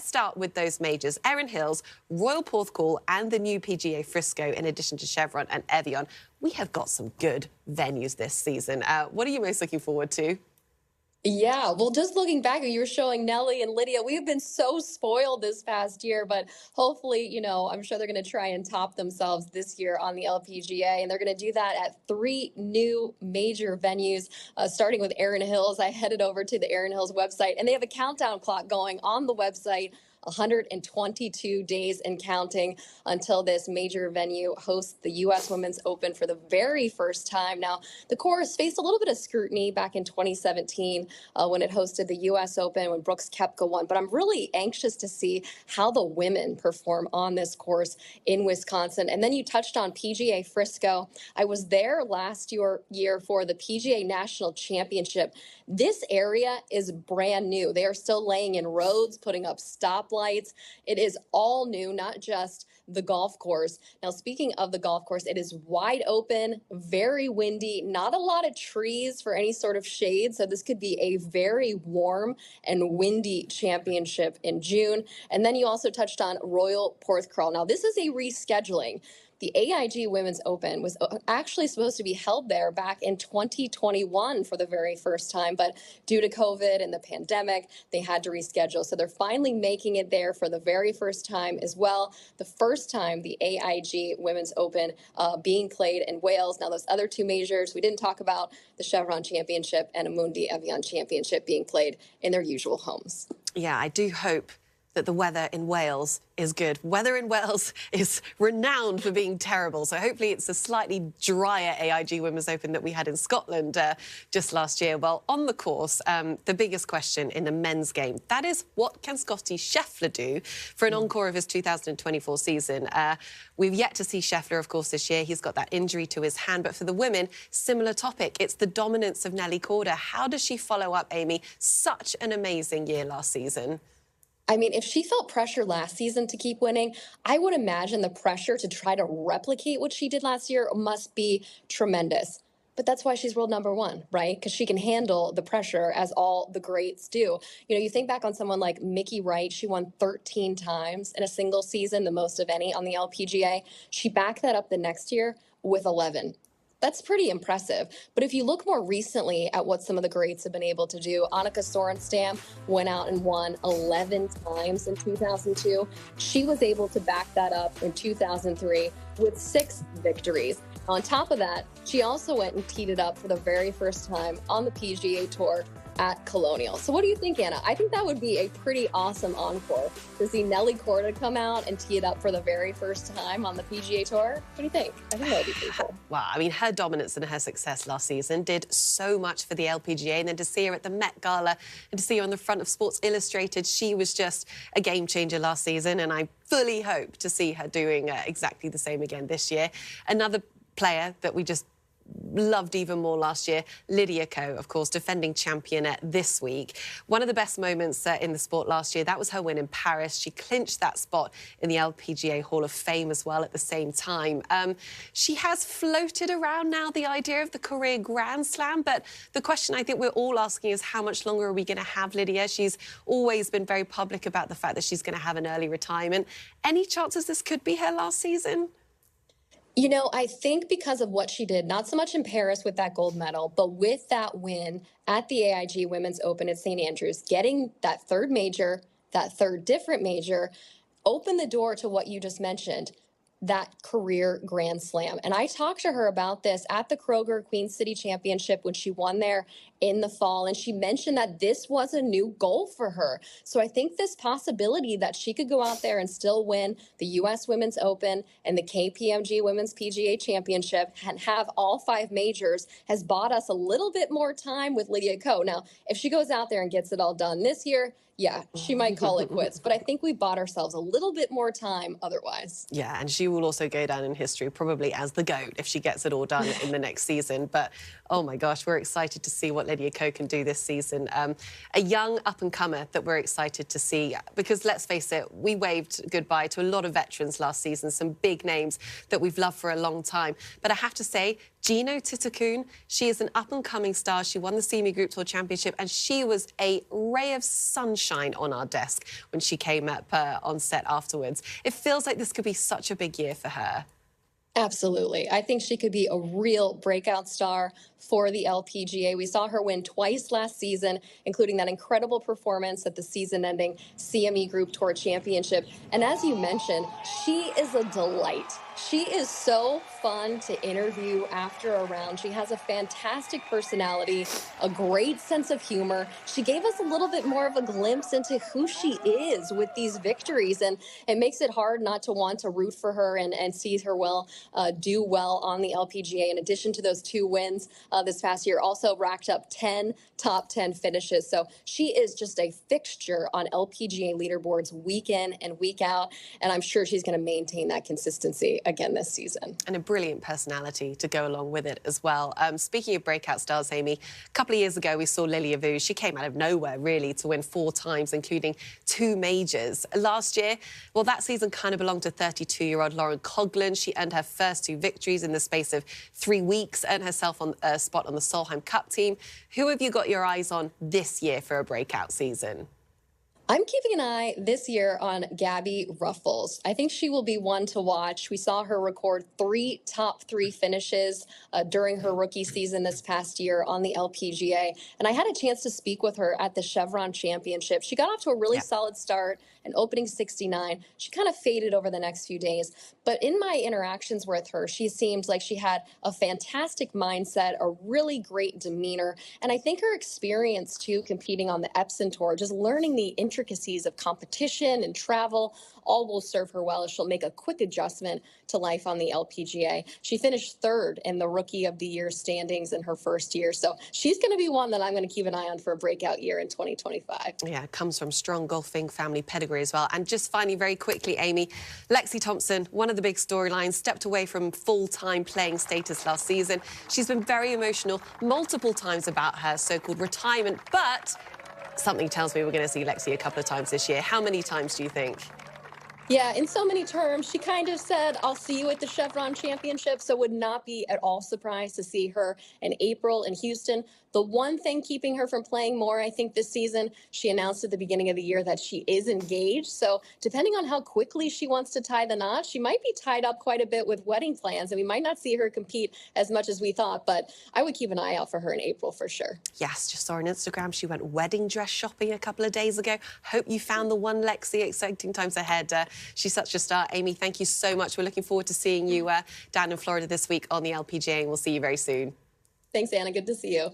start with those majors. Erin Hills, Royal Porthcawl and the new PGA Frisco, in addition to Chevron and Evian. We have got some good venues this season. What are you most looking forward to? Yeah, well, just looking back, you were showing Nelly and Lydia. We have been so spoiled this past year, but hopefully, I'm sure they're going to try and top themselves this year on the LPGA, and they're going to do that at 3 new major venues, starting with Erin Hills. I headed over to the Erin Hills website, and they have a countdown clock going on the website. 122 days and counting until this major venue hosts the U.S. Women's Open for the very first time. Now, the course faced a little bit of scrutiny back in 2017 when it hosted the U.S. Open, when Brooks Koepka won. But I'm really anxious to see how the women perform on this course in Wisconsin. And then you touched on PGA Frisco. I was there last year for the PGA National Championship. This area is brand new. They are still laying in roads, putting up stoplights. It is all new, not just the golf course. Now, speaking of the golf course, it is wide open, very windy, not a lot of trees for any sort of shade. So this could be a very warm and windy championship in June. And then you also touched on Royal Porthcawl. Now, this is a rescheduling. The AIG Women's Open was actually supposed to be held there back in 2021 for the very first time, but due to COVID and the pandemic, they had to reschedule. So they're finally making it there for the very first time as well. The first time the AIG Women's Open being played in Wales. Now, those other 2 majors, we didn't talk about the Chevron Championship and Amundi Evian Championship being played in their usual homes. Yeah, I do hope that the weather in Wales is good. Weather in Wales is renowned for being terrible, so hopefully it's a slightly drier AIG Women's Open that we had in Scotland just last year. Well, on the course, the biggest question in the men's game, that is, what can Scottie Scheffler do for an encore of his 2024 season? We've yet to see Scheffler, of course, this year. He's got that injury to his hand, but for the women, similar topic. It's the dominance of Nelly Korda. How does she follow up, Amy? Such an amazing year last season. I mean, if she felt pressure last season to keep winning, I would imagine the pressure to try to replicate what she did last year must be tremendous. But that's why she's world #1, right? Because she can handle the pressure, as all the greats do. You think back on someone like Mickey Wright. She won 13 times in a single season, the most of any on the LPGA. She backed that up the next year with 11. That's pretty impressive. But if you look more recently at what some of the greats have been able to do, Annika Sorenstam went out and won 11 times in 2002. She was able to back that up in 2003 with 6 victories. On top of that, she also went and teed it up for the very first time on the PGA Tour at Colonial. So what do you think, Anna? I think that would be a pretty awesome encore to see Nelly Korda come out and tee it up for the very first time on the PGA Tour. What do you think? I think that would be pretty cool. Well, I mean, her dominance and her success last season did so much for the LPGA, and then to see her at the Met Gala and to see her on the front of Sports Illustrated, she was just a game changer last season, and I fully hope to see her doing exactly the same again this year. Another player that we just loved even more last year, Lydia Ko, of course, defending champion this week. One of the best moments in the sport last year, that was her win in Paris. She clinched that spot in the LPGA Hall of Fame as well at the same time. She has floated around now the idea of the career Grand Slam, but the question I think we're all asking is how much longer are we going to have Lydia? She's always been very public about the fact that she's going to have an early retirement. Any chances this could be her last season? I think because of what she did, not so much in Paris with that gold medal, but with that win at the AIG Women's Open at St. Andrews, getting that 3rd major, that 3rd different major, opened the door to what you just mentioned, that career Grand Slam. And I talked to her about this at the Kroger Queen City Championship when she won there in the fall. And she mentioned that this was a new goal for her. So I think this possibility that she could go out there and still win the U.S. Women's Open and the KPMG Women's PGA Championship and have all 5 majors has bought us a little bit more time with Lydia Ko. Now, if she goes out there and gets it all done this year, yeah, she might call it quits. But I think we bought ourselves a little bit more time otherwise. Yeah, and she will also go down in history probably as the GOAT if she gets it all done in the next season. But, oh, my gosh, we're excited to see what Lydia Ko can do this season. A young up-and-comer that we're excited to see because, let's face it, we waved goodbye to a lot of veterans last season, some big names that we've loved for a long time. But I have to say, Jeeno Thitikul, she is an up-and-coming star. She won the CME Group Tour Championship, and she was a ray of sunshine on our desk when she came up on set afterwards. It feels like this could be such a big year for her. Absolutely. I think she could be a real breakout star for the LPGA. We saw her win twice last season, including that incredible performance at the season-ending CME Group Tour Championship. And as you mentioned, she is a delight. She is so fun to interview after a round. She has a fantastic personality, a great sense of humor. She gave us a little bit more of a glimpse into who she is with these victories, and it makes it hard not to want to root for her and see her do well on the LPGA. In addition to those 2 wins this past year, also racked up 10 top 10 finishes. So she is just a fixture on LPGA leaderboards week in and week out, and I'm sure she's going to maintain that consistency again this season. And a brilliant personality to go along with it as well. Speaking of breakout stars, Amy, a couple of years ago we saw Lydia Ko. She came out of nowhere, really, to win 4 times, including 2 majors. Last year, well, that season kind of belonged to 32-year-old Lauren Coughlin. She earned her first 2 victories in the space of 3 weeks, earned herself on a spot on the Solheim Cup team. Who have you got your eyes on this year for a breakout season? I'm keeping an eye this year on Gabby Ruffels. I think she will be one to watch. We saw her record 3 top 3 finishes during her rookie season this past year on the LPGA. And I had a chance to speak with her at the Chevron Championship. She got off to a really solid start, an opening 69. She kind of faded over the next few days. But in my interactions with her, she seemed like she had a fantastic mindset, a really great demeanor. And I think her experience, too, competing on the Epson Tour, just learning the intricacies of competition and travel, all will serve her well as she'll make a quick adjustment to life on the LPGA. She finished 3rd in the Rookie of the Year standings in her first year. So she's going to be one that I'm going to keep an eye on for a breakout year in 2025. Yeah, it comes from strong golfing family pedigree as well. And just finally, very quickly, Amy, Lexi Thompson, one of the big storylines, stepped away from full-time playing status last season. She's been very emotional multiple times about her so-called retirement, but something tells me we're going to see Lexi a couple of times this year. How many times do you think? Yeah, in so many terms, she kind of said, I'll see you at the Chevron Championship, so would not be at all surprised to see her in April in Houston. The one thing keeping her from playing more, I think, this season, she announced at the beginning of the year that she is engaged. So depending on how quickly she wants to tie the knot, she might be tied up quite a bit with wedding plans, and we might not see her compete as much as we thought, but I would keep an eye out for her in April for sure. Yes, just saw on Instagram she went wedding dress shopping a couple of days ago. Hope you found the one, Lexi. Exciting times ahead. She's such a star. Amy, thank you so much. We're looking forward to seeing you down in Florida this week on the LPGA, and we'll see you very soon. Thanks, Anna. Good to see you.